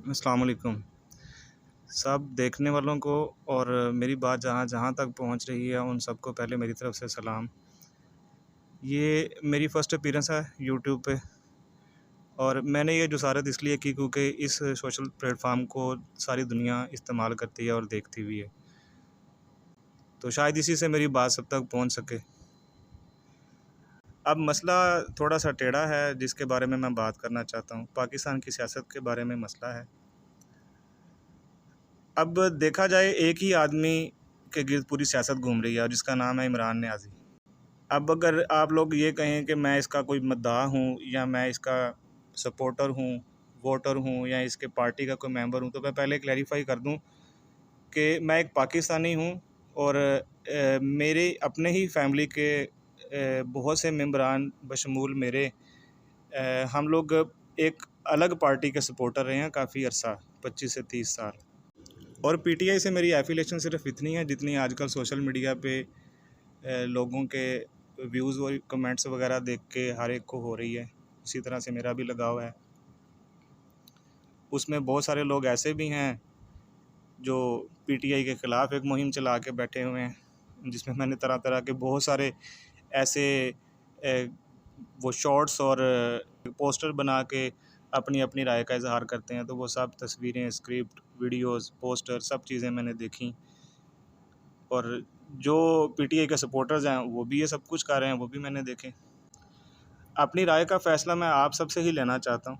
अस्सलाम वालेकुम। सब देखने वालों को और मेरी बात जहाँ जहाँ तक पहुँच रही है उन सबको पहले मेरी तरफ़ से सलाम। ये मेरी फ़र्स्ट अपीयरेंस है यूट्यूब पे और मैंने ये जुसारत इसलिए की क्योंकि इस सोशल प्लेटफ़ॉर्म को सारी दुनिया इस्तेमाल करती है और देखती भी है। तो शायद इसी से मेरी बात सब तक पहुँच सके। अब मसला थोड़ा-सा टेढ़ा है जिसके बारे में मैं बात करना चाहता हूँ। पाकिस्तान की सियासत के बारे में मसला है। अब देखा जाए एक ही आदमी के गिर्द पूरी सियासत घूम रही है और जिसका नाम है इमरान नियाज़ी। अब अगर आप लोग ये कहें कि मैं इसका कोई मद्दाह हूँ या मैं इसका सपोर्टर हूँ, वोटर हूँ या इसके पार्टी का कोई मेंबर हूँ, तो मैं पहले क्लैरिफ़ाई कर दूँ कि मैं एक पाकिस्तानी हूँ और मेरे अपने ही फैमिली के बहुत से मेंबरान बशमूल मेरे हम लोग एक अलग पार्टी के सपोर्टर रहे हैं काफ़ी अरसा 25 से 30 साल। और पीटीआई से मेरी एफ़िलिएशन सिर्फ़ इतनी है जितनी आजकल सोशल मीडिया पे लोगों के व्यूज़ और कमेंट्स वगैरह देख के हर एक को हो रही है, उसी तरह से मेरा भी लगाव है। उसमें बहुत सारे लोग ऐसे भी हैं जो पीटीआई के ख़िलाफ़ एक मुहिम चला के बैठे हुए हैं, जिसमें मैंने तरह-तरह के बहुत सारे ऐसे वो शॉर्ट्स और पोस्टर बना के अपनी राय का इज़हार करते हैं। तो वो सब तस्वीरें, स्क्रिप्ट, वीडियोज़, पोस्टर सब चीज़ें मैंने देखी और जो पीटीआई के सपोर्टर्स हैं वो भी ये सब कुछ कर रहे हैं, वो भी मैंने देखे। अपनी राय का फ़ैसला मैं आप सबसे ही लेना चाहता हूँ।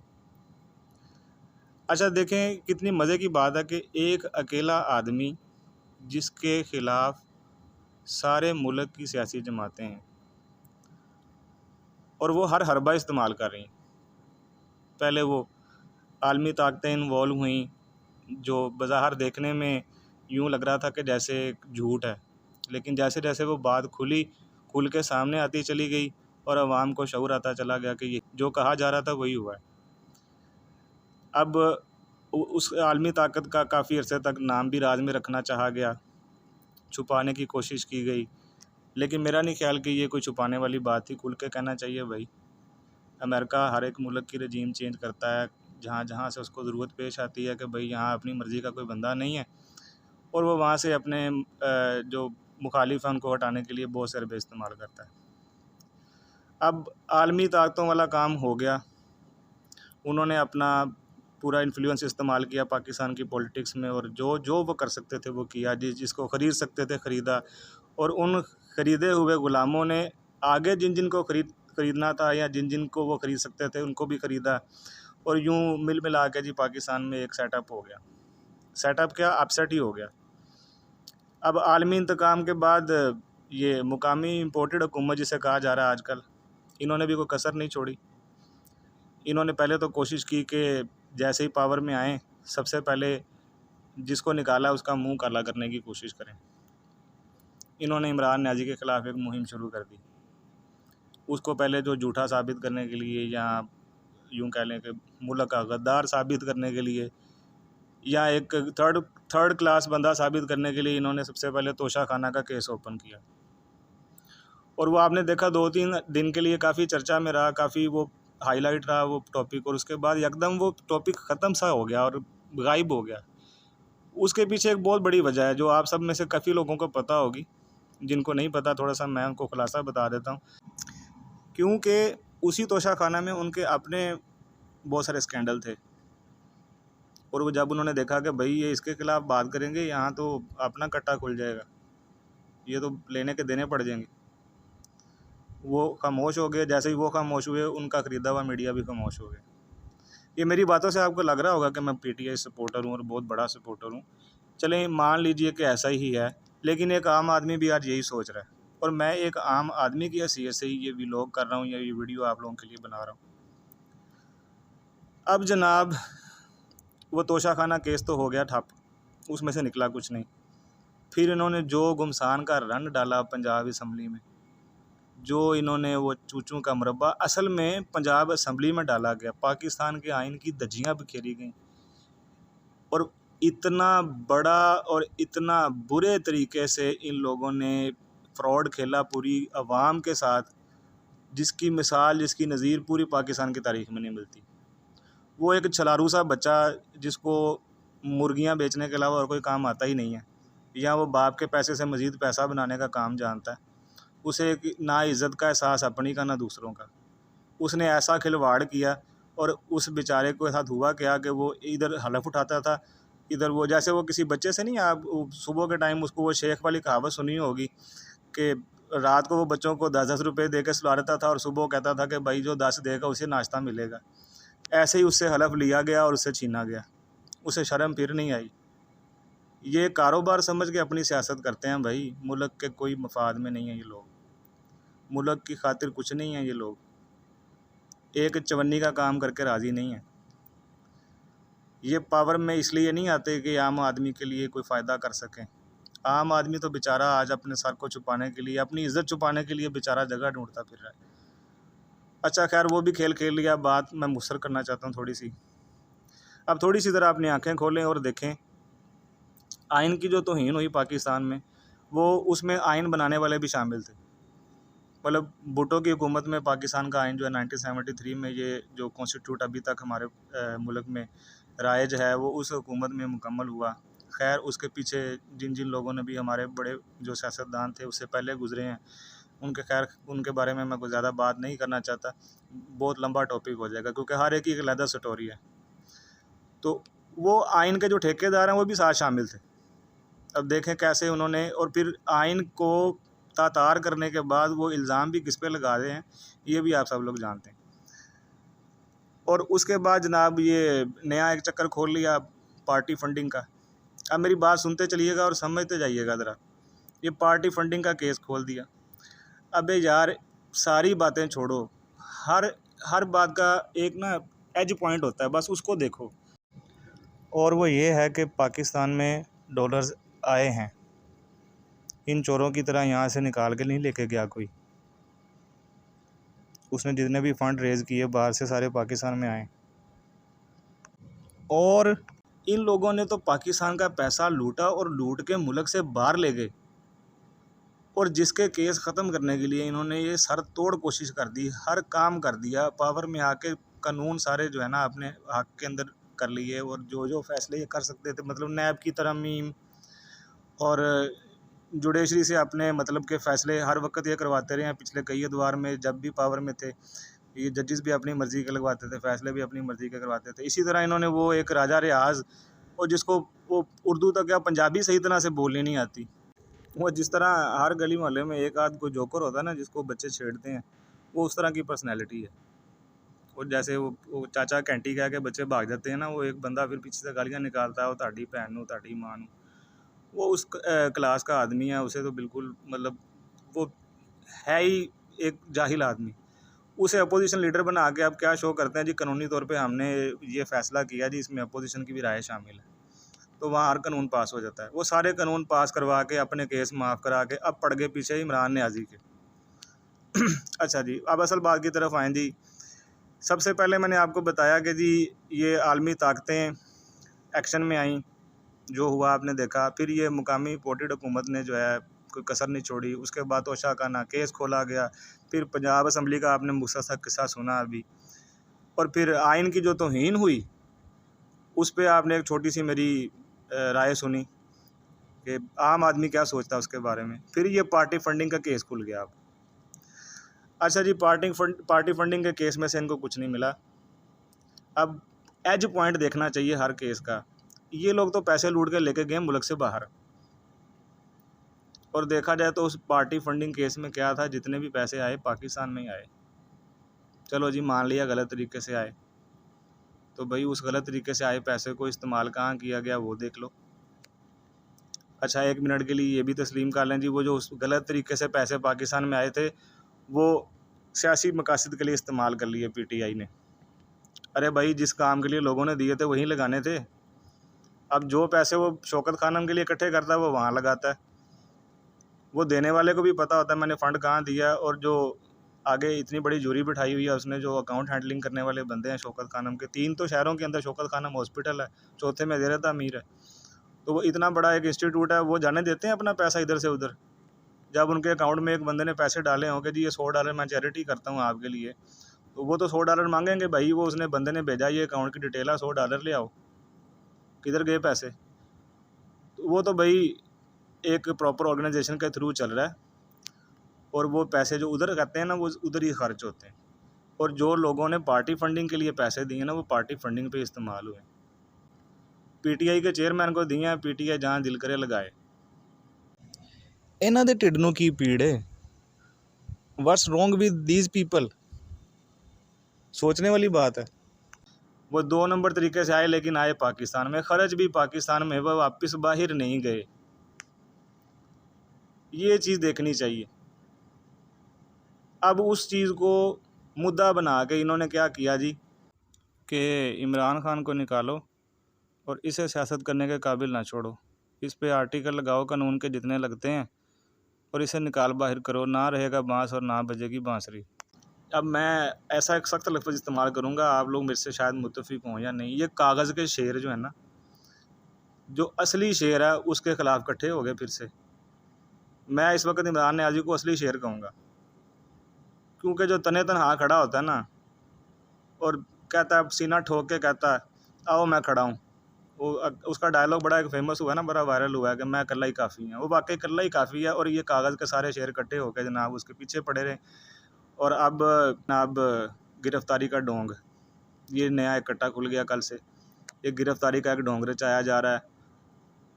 अच्छा देखें कितनी मज़े की बात है कि एक अकेला आदमी जिसके ख़िलाफ़ सारे मुल्क की सियासी जमातें हैं और वो हर हरबा इस्तेमाल कर रही हैं। पहले वो आलमी ताकतें इन्वॉल्व हुईं, जो बज़ाहिर देखने में यूँ लग रहा था कि जैसे एक झूठ है, लेकिन जैसे-जैसे वो बात खुल के सामने आती चली गई और आवाम को शऊर आता चला गया कि ये जो कहा जा रहा था वही हुआ है। अब उस आलमी ताकत का काफ़ी अरसे तक नाम भी राज में रखना चाहा गया, छुपाने की कोशिश की गई, लेकिन मेरा नहीं ख़्याल कि ये कोई छुपाने वाली बात थी, खुल के कहना चाहिए भाई। अमेरिका हर एक मुल्क की रजीम चेंज करता है, जहाँ-जहाँ से उसको ज़रूरत पेश आती है कि भाई यहाँ अपनी मर्ज़ी का कोई बंदा नहीं है और वो वहाँ से अपने जो मुखालिफ हैं उनको हटाने के लिए बहुत से हरबे इस्तेमाल करता है। अब आलमी ताकतों वाला काम हो गया, उन्होंने अपना पूरा इन्फ्लुएंस इस्तेमाल किया पाकिस्तान की पॉलिटिक्स में और जो वो कर सकते थे वो किया, जिसको ख़रीद सकते थे ख़रीदा और उन ख़रीदे हुए ग़ुलामों ने आगे जिन को ख़रीदना था या जिन को वो ख़रीद सकते थे उनको भी ख़रीदा और यूँ मिल मिला के जी पाकिस्तान में एक सेटअप हो गया। सेटअप क्या, अपसेट ही हो गया। अब आलमी इंतकाम के बाद ये मुकामी इम्पोर्टेड हुकूमत जिसे कहा जा रहा है आजकल, इन्होंने भी कोई कसर नहीं छोड़ी। इन्होंने पहले तो कोशिश की कि जैसे ही पावर में आएँ, सबसे पहले जिसको निकाला उसका मुँह काला करने की कोशिश करें। इन्होंने इमरान नियाज़ी के ख़िलाफ़ एक मुहिम शुरू कर दी। उसको पहले जो झूठा साबित करने के लिए या यूँ कह लें कि मुल्क का गद्दार साबित करने के लिए या एक थर्ड क्लास बंदा साबित करने के लिए इन्होंने सबसे पहले तोशा खाना का केस ओपन किया और वो आपने देखा 2-3 दिन के लिए काफ़ी चर्चा में रहा, काफ़ी वो हाईलाइट रहा वो टॉपिक और उसके बाद एकदम वो टॉपिक ख़त्म सा हो गया और गायब हो गया। उसके पीछे एक बहुत बड़ी वजह है जो आप सब में से काफ़ी लोगों को पता होगी, जिनको नहीं पता थोड़ा-सा मैं उनको खुलासा बता देता हूँ। क्योंकि उसी तोशा खाना में उनके अपने बहुत सारे स्कैंडल थे और वो जब उन्होंने देखा कि भाई ये इसके ख़िलाफ़ बात करेंगे यहाँ तो अपना कट्टा खुल जाएगा, ये तो लेने के देने पड़ जाएंगे, वो खामोश हो गए। जैसे ही वो खामोश हुए उनका ख़रीदा हुआ मीडिया भी खामोश हो गया। ये मेरी बातों से आपको लग रहा होगा कि मैं पीटीआई सपोर्टर हूँ और बहुत बड़ा सपोर्टर हूँ। चलें मान लीजिए कि ऐसा ही है, लेकिन एक आम आदमी भी आज यही सोच रहा है और मैं एक आम आदमी की हैसियत से ही ये व्लॉग कर रहा हूँ या ये वीडियो आप लोगों के लिए बना रहा हूँ। अब जनाब वो तोशा खाना केस तो हो गया ठप, उसमें से निकला कुछ नहीं। फिर इन्होंने जो गुमसान का रन डाला पंजाब असम्बली में, जो इन्होंने वो चूचू का मुरब्बा असल में पंजाब असम्बली में डाला गया, पाकिस्तान के आइन की धज्जियाँ बिखेरी गईं और इतना बड़ा और इतना बुरे तरीके से इन लोगों ने फ्रॉड खेला पूरी आवाम के साथ, जिसकी मिसाल जिसकी नज़ीर पूरी पाकिस्तान की तारीख़ में नहीं मिलती। वो एक छलारू सा बच्चा जिसको मुर्गियां बेचने के अलावा और कोई काम आता ही नहीं है, या वो बाप के पैसे से मज़ीद पैसा बनाने का काम जानता है, उसे एक ना इज़्ज़त का एहसास अपनी का ना दूसरों का। उसने ऐसा खिलवाड़ किया और उस बेचारे के साथ हुआ क्या कि वो इधर हलफ उठाता था, इधर वो जैसे वो किसी बच्चे से नहीं, आप सुबह के टाइम उसको वो शेख वाली कहावत सुनी होगी कि रात को वो बच्चों को 10-10 रुपये दे के सुला देता था और सुबह कहता था कि भाई जो 10 देगा उसे नाश्ता मिलेगा। ऐसे ही उससे हलफ लिया गया और उससे छीना गया, उसे शर्म फिर नहीं आई। ये कारोबार समझ के अपनी सियासत करते हैं भाई, मुल्क के कोई मफाद में नहीं है ये लोग, मुल्क की खातिर कुछ नहीं है ये लोग, एक चवन्नी का काम करके राज़ी नहीं है। ये पावर में इसलिए नहीं आते कि आम आदमी के लिए कोई फ़ायदा कर सकें। आम आदमी तो बेचारा आज अपने सर को छुपाने के लिए, अपनी इज़्ज़त छुपाने के लिए बेचारा जगह ढूंढता फिर रहा है। अच्छा खैर वो भी खेल खेल लिया, बात मैं मुसर करना चाहता हूँ थोड़ी सी। अब थोड़ी सी ज़रा अपनी आंखें खोलें और देखें, आइन की जो तौहीन हुई पाकिस्तान में, वो उसमें आइन बनाने वाले भी शामिल थे। मतलब भुट्टो की हुकूमत में पाकिस्तान का आइन जो है 1973 में, ये जो कॉन्स्टिट्यूट अभी तक हमारे मुल्क में राइज है, वो उस हुकूमत में मुकम्मल हुआ। खैर उसके पीछे जिन जिन लोगों ने भी, हमारे बड़े जो सियासतदान थे उससे पहले गुजरे हैं, उनके बारे में मैं कोई ज़्यादा बात नहीं करना चाहता, बहुत लंबा टॉपिक हो जाएगा, क्योंकि हर एक की एक अलग स्टोरी है। तो वो आइन के जो ठेकेदार हैं वो भी साथ शामिल थे। अब देखें कैसे उन्होंने, और फिर आइन को तातार करने के बाद वो इल्ज़ाम भी किस पे लगा रहे हैं ये भी आप सब लोग जानते हैं। और उसके बाद जनाब ये नया एक चक्कर खोल लिया पार्टी फंडिंग का। अब मेरी बात सुनते चलिएगा और समझते जाइएगा ज़रा। ये पार्टी फंडिंग का केस खोल दिया। अबे यार सारी बातें छोड़ो, हर बात का एक ना एज पॉइंट होता है, बस उसको देखो। और वो ये है कि पाकिस्तान में डॉलर्स आए हैं, इन चोरों की तरह यहाँ से निकाल के नहीं लेके गया कोई। उसने जितने भी फ़ंड रेज़ किए बाहर से सारे पाकिस्तान में आए, और इन लोगों ने तो पाकिस्तान का पैसा लूटा और लूट के मुल्क से बाहर ले गए। और जिसके केस ख़त्म करने के लिए इन्होंने ये सर तोड़ कोशिश कर दी, हर काम कर दिया, पावर में आके कानून सारे जो है ना अपने हक के अंदर कर लिए, और जो जो फैसले ये कर सकते थे, मतलब नैब की तरमीम और जुडिशरी से अपने मतलब के फ़ैसले हर वक्त ये करवाते रहे हैं। पिछले कई अदवार में जब भी पावर में थे, ये जजेस भी अपनी मर्ज़ी के लगवाते थे, फ़ैसले भी अपनी मर्ज़ी के करवाते थे। इसी तरह इन्होंने वो एक राजा रियाज़, और जिसको वो उर्दू तक या पंजाबी सही तरह से बोलनी नहीं आती, वो जिस तरह हर गली मोहल्ले में एक आध कोई जोकर होता है ना जिसको बच्चे छेड़ते हैं, वो उस तरह की पर्सनैलिटी है। और जैसे वो चाचा कैंटी कह के बच्चे भाग जाते हैं ना, वो एक बंदा फिर पीछे से गालियाँ निकालता है, वो ताड़ी भैन नू ताड़ी माँ नू, वो उस क्लास का आदमी है। उसे तो बिल्कुल मतलब वो है ही एक जाहिल आदमी। उसे अपोजिशन लीडर बना के अब क्या शो करते हैं जी, कानूनी तौर पे हमने ये फ़ैसला किया जी, इसमें अपोजिशन की भी राय शामिल है, तो वहाँ हर कानून पास हो जाता है। वो सारे कानून पास करवा के अपने केस माफ़ करा के अब पड़ गए पीछे इमरान न्याज़ी के। अच्छा जी, अब असल बात की तरफ आएँ जी। सबसे पहले मैंने आपको बताया कि जी ये आलमी ताकतें एक्शन में आईं, जो हुआ आपने देखा। फिर ये मुकामी पोर्टेड हुकूमत ने जो है कोई कसर नहीं छोड़ी। उसके बाद तोशा खाना केस खोला गया। फिर पंजाब असम्बली का आपने मुख्तसर किस्सा सुना अभी, और फिर आइन की जो तौहीन हुई उस पर आपने एक छोटी सी मेरी राय सुनी कि आम आदमी क्या सोचता है उसके बारे में। फिर ये पार्टी फंडिंग का केस खुल गया अब। अच्छा जी, पार्टी फंडिंग के केस में से इनको कुछ नहीं मिला। अब एज पॉइंट देखना चाहिए हर केस का। ये लोग तो पैसे लूट के लेके गए मुल्क से बाहर, और देखा जाए तो उस पार्टी फंडिंग केस में क्या था, जितने भी पैसे आए पाकिस्तान में ही आए। चलो जी मान लिया गलत तरीके से आए, तो भाई उस गलत तरीके से आए पैसे को इस्तेमाल कहाँ किया गया वो देख लो। अच्छा एक मिनट के लिए ये भी तस्लीम कर लें जी, वो जो उस गलत तरीके से पैसे पाकिस्तान में आए थे वो सियासी मकासद के लिए इस्तेमाल कर लिए पीटीआई ने। अरे भाई जिस काम के लिए लोगों ने दिए थे वहीं लगाने थे। अब जो पैसे वो शौकत खानम के लिए इकट्ठे करता है वो वहाँ लगाता है। वो देने वाले को भी पता होता है मैंने फ़ंड कहाँ दिया, और जो आगे इतनी बड़ी जूरी बिठाई हुई है उसने, जो अकाउंट हैंडलिंग करने वाले बंदे हैं शौकत खानम के, 3 तो शहरों के अंदर शौकत खानम हॉस्पिटल है, चौथे में ज़ेरत अमीर है। तो वो इतना बड़ा एक इंस्टीट्यूट है, वो जाने देते हैं अपना पैसा इधर से उधर। जब उनके अकाउंट में एक बंदे ने पैसे डाले हों कि जी ये $100 मैं चैरिटी करता हूँ आपके लिए, तो वो तो $100 मांगेंगे भाई, वो उसने बंदे ने भेजा ये अकाउंट की डिटेल है, $100 ले आओ, किधर गए पैसे? तो वो तो भाई एक प्रॉपर ऑर्गेनाइजेशन के थ्रू चल रहा है, और वो पैसे जो उधर करते हैं ना वो उधर ही खर्च होते हैं, और जो लोगों ने पार्टी फंडिंग के लिए पैसे दिए ना वो पार्टी फंडिंग पे इस्तेमाल हुए। पीटीआई के चेयरमैन को दिए हैं, पीटीआई जहाँ दिल करे लगाए। इन्हां दे ढिड नूं की पीड़ है? What's wrong with these people? सोचने वाली बात है। वो 2 नंबर तरीके से आए, लेकिन आए पाकिस्तान में, खर्च भी पाकिस्तान में, वह वापस बाहर नहीं गए। ये चीज़ देखनी चाहिए। अब उस चीज़ को मुद्दा बना के इन्होंने क्या किया जी, कि इमरान खान को निकालो और इसे सियासत करने के काबिल ना छोड़ो, इस पे आर्टिकल लगाओ कानून के जितने लगते हैं, और इसे निकाल बाहर करो, ना रहेगा बांस और ना बजेगी बांसुरी। अब मैं ऐसा एक सख्त लफ्ज़ इस्तेमाल करूँगा, आप लोग मेरे से शायद मुत्तफिक हों या नहीं। ये कागज़ के शेर जो है ना, जो असली शेर है उसके ख़िलाफ़ इकट्ठे हो गए फिर से। मैं इस वक्त इमरान न्याज़ी को असली शेर कहूँगा, क्योंकि जो तने तनहा खड़ा होता है ना और कहता है, सीना ठोक के कहता है आओ मैं खड़ा हूँ, वो उसका डायलॉग बड़ा एक फेमस हुआ है ना, बड़ा वायरल हुआ है कि मैं कल्ला ही काफ़ी है। वो वाकई कल्ला ही काफ़ी है, और ये कागज़ के सारे शेर इकट्ठे होकर जनाब उसके पीछे पड़े रहे। और अब जनाब गिरफ्तारी का ढोंग, ये नया इकट्ठा खुल गया कल से। एक गिरफ्तारी का एक ढोंग रचाया जा रहा है।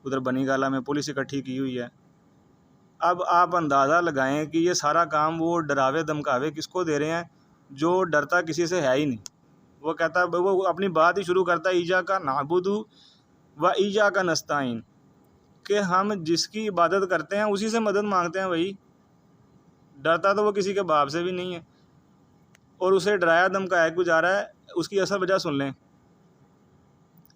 उधर बनीगाला में पुलिस इकट्ठी की हुई है। अब आप अंदाज़ा लगाएं कि ये सारा काम वो डरावे धमकावे किसको दे रहे हैं, जो डरता किसी से है ही नहीं। वो कहता है, वो अपनी बात ही शुरू करता है, ईजा का नाबुदु व ईजा का नस्ताइन, कि हम जिसकी इबादत करते हैं उसी से मदद मांगते हैं। वही डरता तो वो किसी के बाप से भी नहीं है, और उसे डराया धमकाया गुजारा है। उसकी असल वजह सुन लें।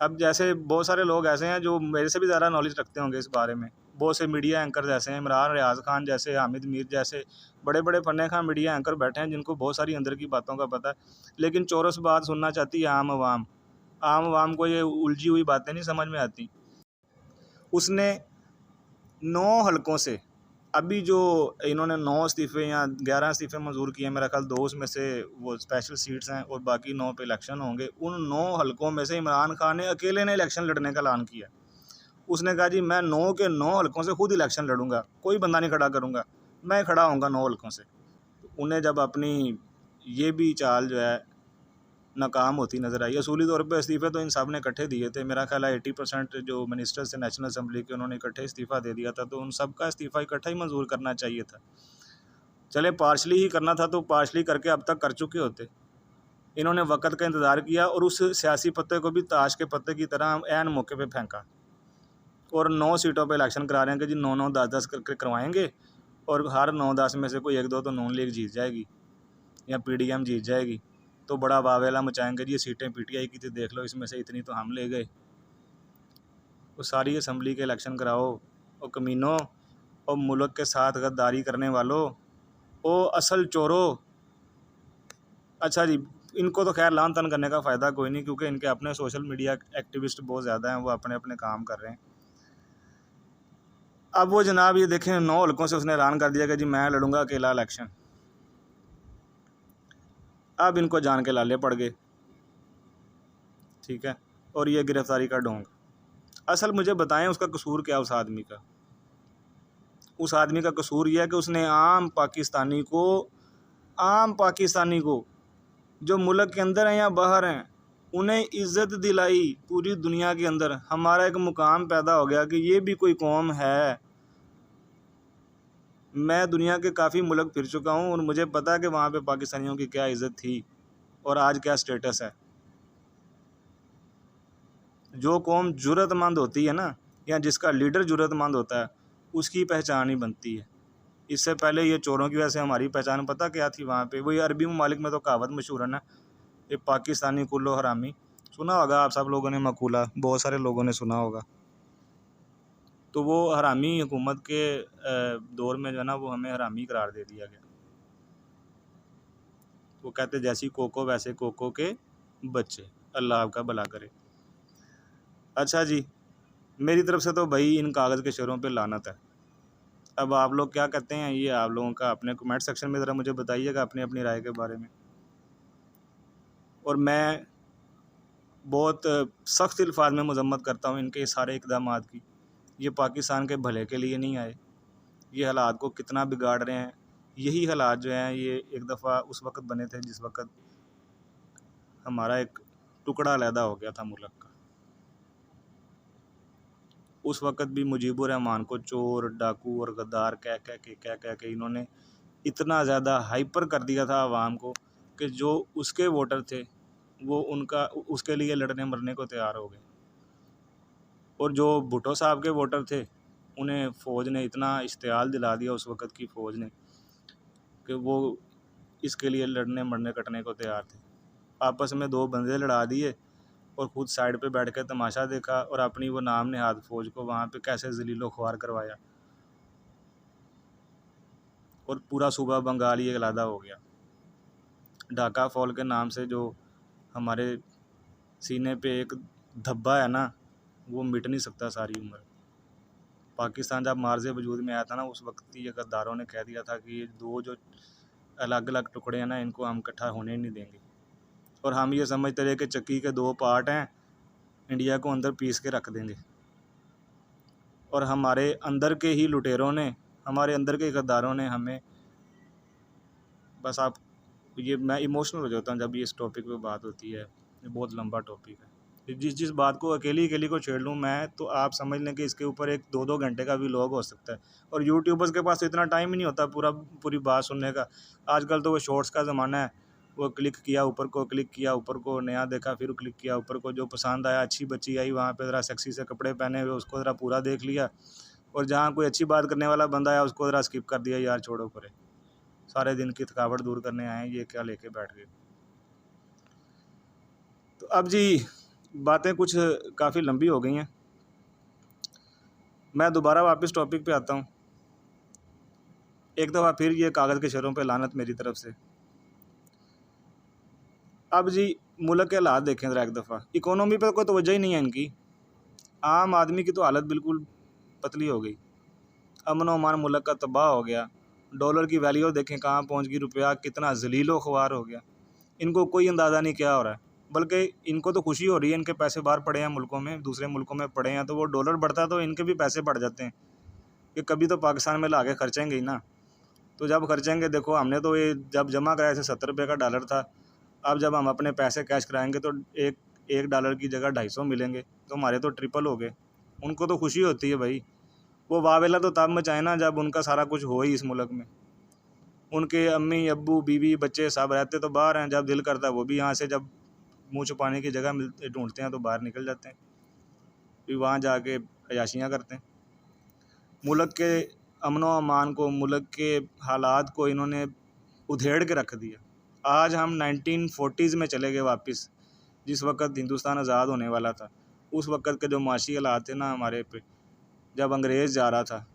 अब जैसे बहुत सारे लोग ऐसे हैं जो मेरे से भी ज़्यादा नॉलेज रखते होंगे इस बारे में, बहुत से मीडिया एंकर जैसे हैं, इमरान रियाज़ खान जैसे, हामिद मीर जैसे बड़े बड़े फन्ने खां मीडिया एंकर बैठे हैं जिनको बहुत सारी अंदर की बातों का पता है, लेकिन चौरस बात सुनना चाहती है आम आवाम को ये उलझी हुई बातें नहीं समझ में आती। उसने 9 हलकों से, अभी जो इन्होंने 9 इस्तीफ़े या 11 इस्तीफ़े मंजूर किए, मेरा ख्याल 2 उसमें से वो स्पेशल सीट्स हैं और बाकी 9 पे इलेक्शन होंगे। उन 9 हलकों में से इमरान खान ने अकेले ने इलेक्शन लड़ने का ऐलान किया। उसने कहा जी मैं 9 के 9 हलकों से खुद इलेक्शन लड़ूंगा, कोई बंदा नहीं खड़ा करूंगा, मैं खड़ा होऊंगा 9 हलकों से। उन्हें जब अपनी ये भी चाल जो है नाकाम होती नज़र आई, असूली तौर पे इस्तीफ़े तो इन सब ने इकट्ठे दिए थे। मेरा ख्याल है 80% जो मिनिस्टर्स थे नेशनल असम्बली के, उन्होंने इकट्ठे इस्तीफ़ा दे दिया था, तो उन सब का इस्तीफ़ा इकट्ठा ही मंजूर करना चाहिए था। चले पार्शली ही करना था तो पार्शली करके अब तक कर चुके होते। इन्होंने वक़्त का इंतज़ार किया और उस सियासी पत्ते को भी ताश के पत्ते की तरह ऐन मौके पे फेंका, और 9 सीटों पे इलेक्शन करा रहे हैं कि जी 9-9, 10-10 करके करवाएंगे, और हर 9-10 में से कोई 1-2 तो नून लीग जीत जाएगी या पीडीएम जीत जाएगी, तो बड़ा वावेला मचाएंगे जी ये सीटें पीटीआई की थी, देख लो इसमें से इतनी तो हम ले गए। वो सारी असम्बली के इलेक्शन कराओ, और कमीनों और मुल्क के साथ गद्दारी करने वालों, ओ असल चोरों। अच्छा जी, इनको तो खैर लान तन करने का फ़ायदा कोई नहीं, क्योंकि इनके अपने सोशल मीडिया एक्टिविस्ट बहुत ज़्यादा हैं, वो अपने अपने काम कर रहे हैं। अब वो जनाब ये देखें 9 हलकों से उसने ऐलान कर दिया कि जी मैं लड़ूंगा अकेला इलेक्शन। अब इनको जान के लाले पड़ गए, ठीक है। और ये गिरफ्तारी का ढोंग, असल मुझे बताएं उसका कसूर क्या? उस आदमी का कसूर यह है कि उसने आम पाकिस्तानी को जो मुल्क के अंदर हैं या बाहर हैं, उन्हें इज़्ज़त दिलाई पूरी दुनिया के अंदर। हमारा एक मुकाम पैदा हो गया कि ये भी कोई कौम है। मैं दुनिया के काफ़ी मुल्क फिर चुका हूँ और मुझे पता है कि वहाँ पे पाकिस्तानियों की क्या इज़्ज़त थी और आज क्या स्टेटस है। जो कौम जुर्रतमंद होती है ना, या जिसका लीडर जुर्रतमंद होता है, उसकी पहचान ही बनती है। इससे पहले ये चोरों की वजह से हमारी पहचान पता क्या थी वहाँ पे? वही अरबी ममालिक में तो कहावत मशहूर है ना, ये पाकिस्तानी कुल्लो हरामी। सुना होगा आप सब लोगों ने मकूला, बहुत सारे लोगों ने सुना होगा। तो वो हरामी हुकूमत के दौर में जो है ना, वो हमें हरामी करार दे दिया गया। वो कहते जैसी कोको वैसे कोको के बच्चे, अल्लाह आपका भला करे। अच्छा जी, मेरी तरफ से तो भाई इन कागज़ के शेरों पे लानत है। अब आप लोग क्या कहते हैं, ये आप लोगों का अपने कमेंट सेक्शन में ज़रा मुझे बताइएगा अपनी अपनी राय के बारे में। और मैं बहुत सख्त अल्फाज में मजम्मत करता हूँ इनके सारे इक़दामात की। ये पाकिस्तान के भले के लिए नहीं आए, ये हालात को कितना बिगाड़ रहे हैं। यही हालात जो हैं ये एक दफ़ा उस वक़्त बने थे जिस वक़्त हमारा एक टुकड़ा अलहदा हो गया था मुल्क का। उस वक़्त भी मुजीबुर रहमान को चोर, डाकू और गद्दार कह के इन्होंने इतना ज़्यादा हाइपर कर दिया था आवाम को कि जो उसके वोटर थे वो उसके लिए लड़ने मरने को तैयार हो गए। और जो भुट्टो साहब के वोटर थे उन्हें फ़ौज ने इतना इश्तियाल दिला दिया उस वक़्त की फ़ौज ने कि वो इसके लिए लड़ने मरने कटने को तैयार थे। आपस में 2 बंदे लड़ा दिए और ख़ुद साइड पे बैठ के तमाशा देखा और अपनी वो नाम नेहाद फ़ौज को वहाँ पे कैसे ज़लीलो ख्वार करवाया और पूरा सूबा बंगाल ये अलहदा हो गया। ढाका फॉल के नाम से जो हमारे सीने पे एक धब्बा है ना, वो मिट नहीं सकता सारी उम्र। पाकिस्तान जब मार्ज़े वजूद में आया था ना, उस वक्त ये गद्दारों ने कह दिया था कि ये 2 जो अलग अलग टुकड़े हैं ना, इनको हम इकट्ठा होने नहीं देंगे। और हम ये समझते रहे कि चक्की के 2 पार्ट हैं, इंडिया को अंदर पीस के रख देंगे। और हमारे अंदर के ही लुटेरों ने, हमारे अंदर के गद्दारों ने हमें बस आप ये मैं इमोशनल हो जाता हूँ जब ये इस टॉपिक पे बात होती है। ये बहुत लंबा टॉपिक है। जिस बात को अकेली को छेड़ लूँ मैं, तो आप समझ लें कि इसके ऊपर एक 2-2 घंटे का व्लॉग हो सकता है। और यूट्यूबर्स के पास तो इतना टाइम ही नहीं होता पूरी बात सुनने का। आजकल तो वो शॉर्ट्स का ज़माना है। वो क्लिक किया ऊपर को, क्लिक किया ऊपर को, नया देखा, फिर क्लिक किया ऊपर को, जो पसंद आया, अच्छी बच्ची आई वहाँ पे ज़रा सेक्सी से कपड़े पहने हुए, उसको ज़रा पूरा देख लिया। और जहाँ कोई अच्छी बात करने वाला बंदा आया उसको ज़रा स्किप कर दिया, यार छोड़ो परे, सारे दिन की थकावट दूर करने आए हैं, ये क्या लेके बैठ गए। तो अब जी बातें कुछ काफ़ी लंबी हो गई हैं, मैं दोबारा वापस टॉपिक पे आता हूँ। एक दफ़ा फिर ये कागज़ के शरों पे लानत मेरी तरफ से। अब जी मुल्क के हालात देखें ज़रा एक दफ़ा। इकोनॉमी पर कोई तवज्जो ही नहीं है इनकी। आम आदमी की तो हालत बिल्कुल पतली हो गई। अमन अमान मुल्क का तबाह हो गया। डॉलर की वैल्यू देखें कहाँ पहुँच गई, रुपया कितना ज़लीलो ख्वार हो गया। इनको कोई अंदाज़ा नहीं क्या हो रहा है, बल्कि इनको तो खुशी हो रही है, इनके पैसे बाहर पड़े हैं मुल्कों में, दूसरे मुल्कों में पड़े हैं, तो वो डॉलर बढ़ता तो इनके भी पैसे बढ़ जाते हैं कि कभी तो पाकिस्तान में ला के खर्चेंगे ही ना। तो जब खर्चेंगे, देखो हमने तो ये जब जमा कराया था 70 रुपये का डॉलर था, अब जब हम अपने पैसे कैश कराएंगे तो एक डॉलर की जगह 250 मिलेंगे, तो हमारे तो ट्रिपल हो गए। उनको तो खुशी होती है भाई। वो वावेला तो तब मचाए ना जब उनका सारा कुछ हो ही इस मुल्क में। उनके अम्मी अब्बू बीवी बच्चे सब रहते तो बाहर हैं, जब दिल करता है वो भी यहाँ से जब मुँह छुपाने की जगह मिलते ढूंढते हैं तो बाहर निकल जाते हैं, फिर वहाँ जाके अयाशियाँ करते हैं। मुल्क के अमन व अमान को, मुल्क के हालात को इन्होंने उधेड़ के रख दिया। आज हम 1940s में चले गए वापस, जिस वक़्त हिंदुस्तान आज़ाद होने वाला था। उस वक़्त के जो माशी हालात थे ना हमारे पे, जब अंग्रेज़ जा रहा था,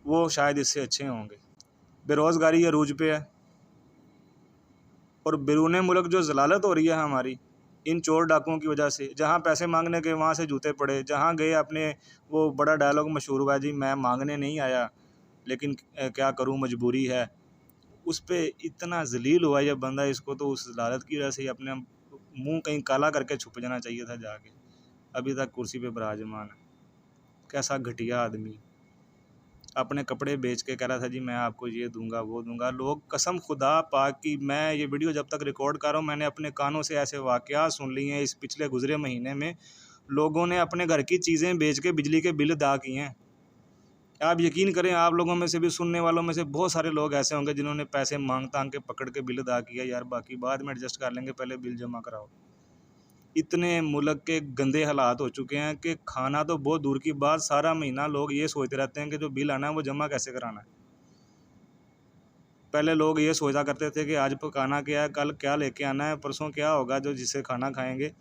वो शायद इससे अच्छे होंगे। बेरोज़गारी अरूज पे है और बैरून मुल्क जो ज़लालत हो रही है हमारी इन चोर डाकुओं की वजह से। जहाँ पैसे मांगने के वहाँ से जूते पड़े, जहाँ गए अपने वो बड़ा डायलॉग मशहूर हुआ जी, मैं मांगने नहीं आया लेकिन क्या करूँ मजबूरी है। उस पे इतना ज़लील हुआ ये बंदा, इसको तो उस ज़लालत की वजह से ही अपने मुंह कहीं काला करके छुप जाना चाहिए था जाके। अभी तक कुर्सी पे विराजमान है। कैसा घटिया आदमी, अपने कपड़े बेच के कह रहा था जी मैं आपको ये दूंगा वो दूंगा। लोग कसम खुदा पाक की, मैं ये वीडियो जब तक रिकॉर्ड कर रहा हूँ मैंने अपने कानों से ऐसे वाक़यात सुन लिए हैं इस पिछले गुजरे महीने में। लोगों ने अपने घर की चीज़ें बेच के बिजली के बिल अदा किए हैं। आप यकीन करें, आप लोगों में से भी, सुनने वालों में से बहुत सारे लोग ऐसे होंगे जिन्होंने पैसे मांग तांग के पकड़ के बिल अदा किया, यार बाकी बाद में एडजस्ट कर लेंगे, पहले बिल जमा कराओ। इतने मुल्क के गंदे हालात हो चुके हैं कि खाना तो बहुत दूर की बात, सारा महीना लोग ये सोचते रहते हैं कि जो बिल आना है वो जमा कैसे कराना है। पहले लोग ये सोचा करते थे कि आज पकाना क्या है, कल क्या लेके आना है, परसों क्या होगा जो जिससे खाना खाएंगे।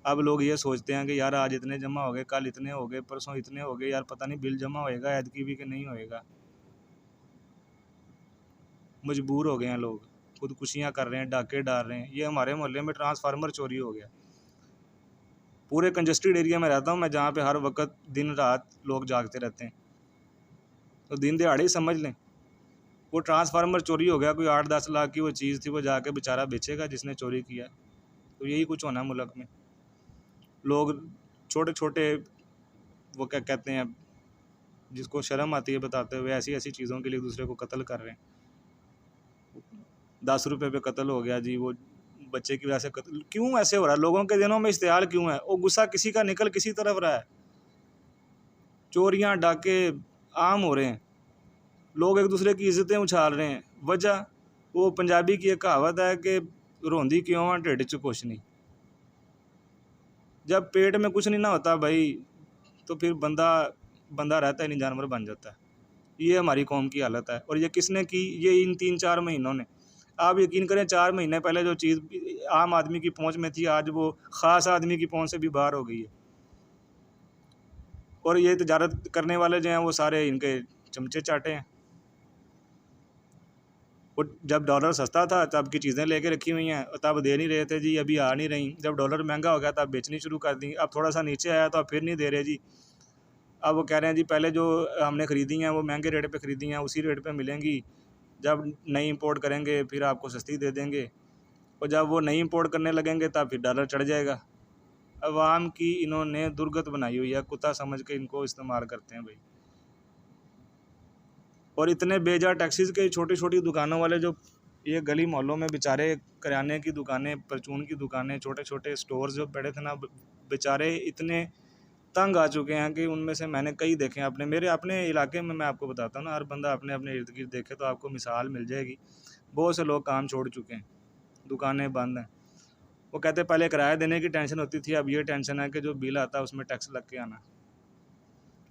अब लोग ये सोचते हैं कि यार आज इतने जमा हो गए, कल इतने हो गए, परसों इतने हो गए, यार पता नहीं बिल जमा होएगा ऐतकी भी कि नहीं होएगा। मजबूर हो गए हैं लोग, खुदकुशियाँ कर रहे हैं, डाके डाल रहे हैं। ये हमारे मोहल्ले में ट्रांसफार्मर चोरी हो गया। पूरे कंजस्टेड एरिया में रहता हूँ मैं, जहाँ पे हर वक्त दिन रात लोग जागते रहते हैं, तो दिन दिहाड़े ही समझ लें। वो ट्रांसफार्मर चोरी हो गया, कोई 8-10 लाख की वो चीज़ थी, वो जाके बेचारा बेचेगा जिसने चोरी किया। तो यही कुछ होना है मुल्क में। लोग छोटे छोटे वो क्या कहते हैं, जिसको शर्म आती है बताते हुए, ऐसी ऐसी चीज़ों के लिए एक दूसरे को कत्ल कर रहे हैं। 10 रुपये पे कत्ल हो गया जी, वो बच्चे की वजह से कत्ल। क्यों ऐसे हो रहा है? लोगों के दिनों में इश्तियाल क्यों है? वो गुस्सा किसी का निकल किसी तरफ रहा है। चोरियां डाके आम हो रहे हैं, लोग एक दूसरे की इज्जतें उछाल रहे हैं। वजह वो पंजाबी की एक कहावत है कि रोंदी क्यों आ ढिड च कुछ नहीं। जब पेट में कुछ नहीं ना होता भाई, तो फिर बंदा बंदा रहता ही नहीं, जानवर बन जाता है। ये हमारी कौम की हालत है। और ये किसने की? ये इन 3-4 महीनों ने। आप यकीन करें 4 महीने पहले जो चीज़ आम आदमी की पहुंच में थी, आज वो ख़ास आदमी की पहुंच से भी बाहर हो गई है। और ये तजारत करने वाले जो हैं वो सारे इनके चमचे चाटे हैं। और जब डॉलर सस्ता था तब की चीज़ें लेके रखी हुई हैं, तब दे नहीं रहे थे जी, अभी आ नहीं रही। जब डॉलर महंगा हो गया तब बेचनी शुरू कर दी। अब थोड़ा सा नीचे आया तो अब फिर नहीं दे रहे जी। अब वो कह रहे हैं जी पहले जो हमने ख़रीदी हैं वो महंगे रेट पे ख़रीदी हैं, उसी रेट पे मिलेंगी, जब नई इंपोर्ट करेंगे फिर आपको सस्ती दे देंगे। और जब वो नई इंपोर्ट करने लगेंगे तब फिर डॉलर चढ़ जाएगा। अवाम की इन्होंने दुर्गत बनाई हुई है, कुत्ता समझ के इनको इस्तेमाल करते हैं भाई। और इतने बेजा टैक्सीज़ के छोटी छोटी दुकानों वाले जो ये गली मोहल्लों में बेचारे किराने की दुकानें, परचून की दुकानें, छोटे छोटे स्टोर्स जो पड़े थे ना, बेचारे इतने तंग आ चुके हैं कि उनमें से मैंने कई देखे हैं मेरे अपने इलाके में। मैं आपको बताता हूँ ना, हर बंदा अपने अपने इर्द गिर्द देखे तो आपको मिसाल मिल जाएगी। बहुत से लोग काम छोड़ चुके हैं, दुकानें बंद हैं। वो कहते पहले किराया देने की टेंशन होती थी, अब ये टेंशन है कि जो बिल आता है उसमें टैक्स लग के आना।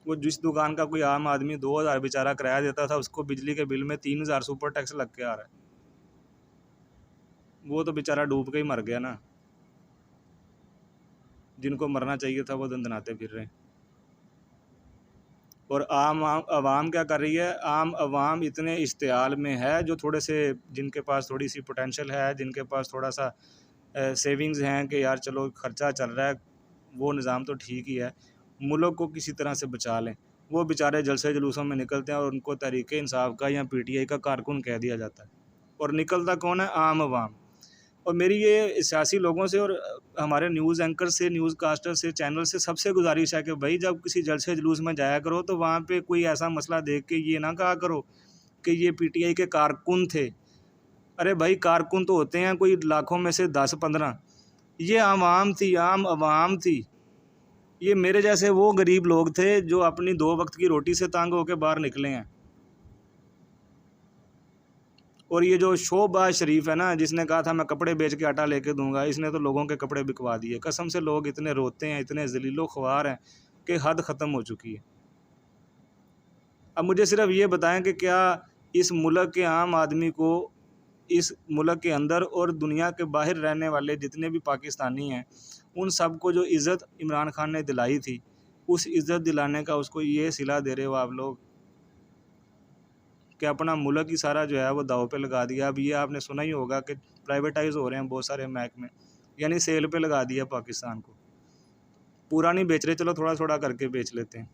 वो जिस दुकान का कोई आम आदमी 2000 बेचारा किराया देता था, उसको बिजली के बिल में 3000 सुपर टैक्स लग के आ रहा है। वो तो बेचारा डूब के ही मर गया ना। जिनको मरना चाहिए था वो दंदनाते फिर रहे हैं। और आम आवाम क्या कर रही है? आम आवाम इतने इश्तियाल में है, जो थोड़े से जिनके पास थोड़ी सी पोटेंशियल है, जिनके पास थोड़ा सा सेविंग्स हैं कि यार चलो ख़र्चा चल रहा है, वो निज़ाम तो ठीक ही है, मुल्क को किसी तरह से बचा लें, वो बेचारे जलसे जुलूसों में निकलते हैं और उनको तहरीक इंसाफ का या पीटीआई का कारकुन कह दिया जाता है। और निकलता कौन है? आम आवाम। और मेरी ये सियासी लोगों से और हमारे न्यूज़ एंकर से, न्यूज़ कास्टर से, चैनल से सबसे गुजारिश है कि भाई जब किसी जलसे जुलूस में जाया करो तो वहाँ पे कोई ऐसा मसला देख के ये ना कहा करो कि ये पीटीआई के कारकुन थे। अरे भाई कारकुन तो होते हैं कोई लाखों में से 10-15। ये आवाम थी, आम आवाम थी। ये मेरे जैसे वो गरीब लोग थे जो अपनी 2 वक्त की रोटी से तंग होकर बाहर निकले हैं। और ये जो शोहबाज शरीफ है ना, जिसने कहा था मैं कपड़े बेच के आटा लेके दूंगा, इसने तो लोगों के कपड़े बिकवा दिए। कसम से लोग इतने रोते हैं, इतने जलीलो ख्वार हैं कि हद ख़त्म हो चुकी है। अब मुझे सिर्फ ये बताएं कि क्या इस मुल्क के आम आदमी को, इस मुल्क के अंदर और दुनिया के बाहर रहने वाले जितने भी पाकिस्तानी हैं, उन सब को जो इज़्ज़त इमरान खान ने दिलाई थी, उस इज़्ज़त दिलाने का उसको ये सिला दे रहे हो आप लोग कि अपना मुल्क ही सारा जो है वो दाव पे लगा दिया। अब ये आपने सुना ही होगा कि प्राइवेटाइज़ हो रहे हैं बहुत सारे महकमे, यानी सेल पे लगा दिया पाकिस्तान को। पूरा नहीं बेच रहे, चलो थोड़ा थोड़ा करके बेच लेते हैं।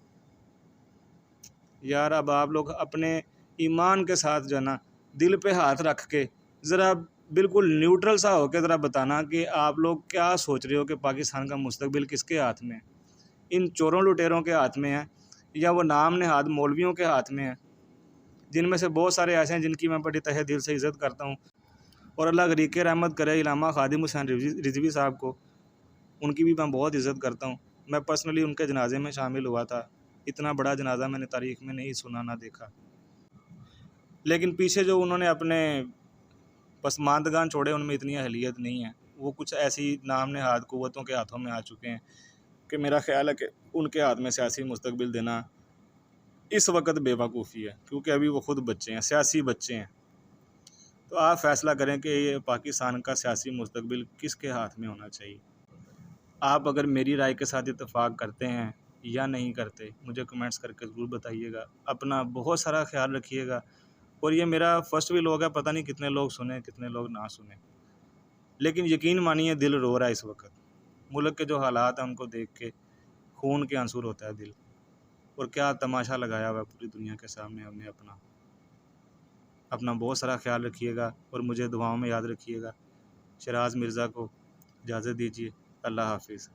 यार अब आप लोग अपने ईमान के साथ जो है ना, दिल पे हाथ रख के ज़रा बिल्कुल न्यूट्रल सा होकर ज़रा बताना कि आप लोग क्या सोच रहे हो कि पाकिस्तान का मुस्तकबिल किसके हाथ में है? इन चोरों लुटेरों के हाथ में है या वो नाम नहाद मौलवियों के हाथ में है, जिनमें से बहुत सारे ऐसे हैं जिनकी मैं बड़ी तहे दिल से इज़्ज़त करता हूँ। और अल्लाह गरीक़ रहमत करे इलामा खादिम हुसैन रिज़वी साहब को, उनकी भी मैं बहुत इज़्ज़त करता हूँ। मैं पर्सनली उनके जनाजे में शामिल हुआ था। इतना बड़ा जनाजा मैंने तारीख़ में नहीं सुना ना देखा। लेकिन पीछे जो उन्होंने अपने पसमानदगान छोड़े, उनमें इतनी अहलियत नहीं है। वो कुछ ऐसी नाम नहाद क़ुव्वतों के हाथों में आ चुके हैं कि मेरा ख़्याल है कि उनके हाथ में सियासी मुस्तकबिल देना इस वक्त बेवकूफ़ी है, क्योंकि अभी वो ख़ुद बच्चे हैं, सियासी बच्चे हैं। तो आप फ़ैसला करें कि ये पाकिस्तान का सियासी मुस्तकबिल किसके हाथ में होना चाहिए। आप अगर मेरी राय के साथ इत्तेफाक करते हैं या नहीं करते, मुझे कमेंट्स करके ज़रूर बताइएगा। अपना बहुत सारा ख्याल रखिएगा। और ये मेरा फर्स्ट व्लॉग है, पता नहीं कितने लोग सुने कितने लोग ना सुने, लेकिन यकीन मानिए दिल रो रहा है इस वक्त। मुल्क के जो हालात हैं उनको देख के खून के आंसू होता है दिल। और क्या तमाशा लगाया हुआ है पूरी दुनिया के सामने हमने अपना। अपना बहुत सारा ख्याल रखिएगा और मुझे दुआओं में याद रखिएगा। शराज मिर्ज़ा को इजाज़त दीजिए। अल्लाह हाफ़िज़।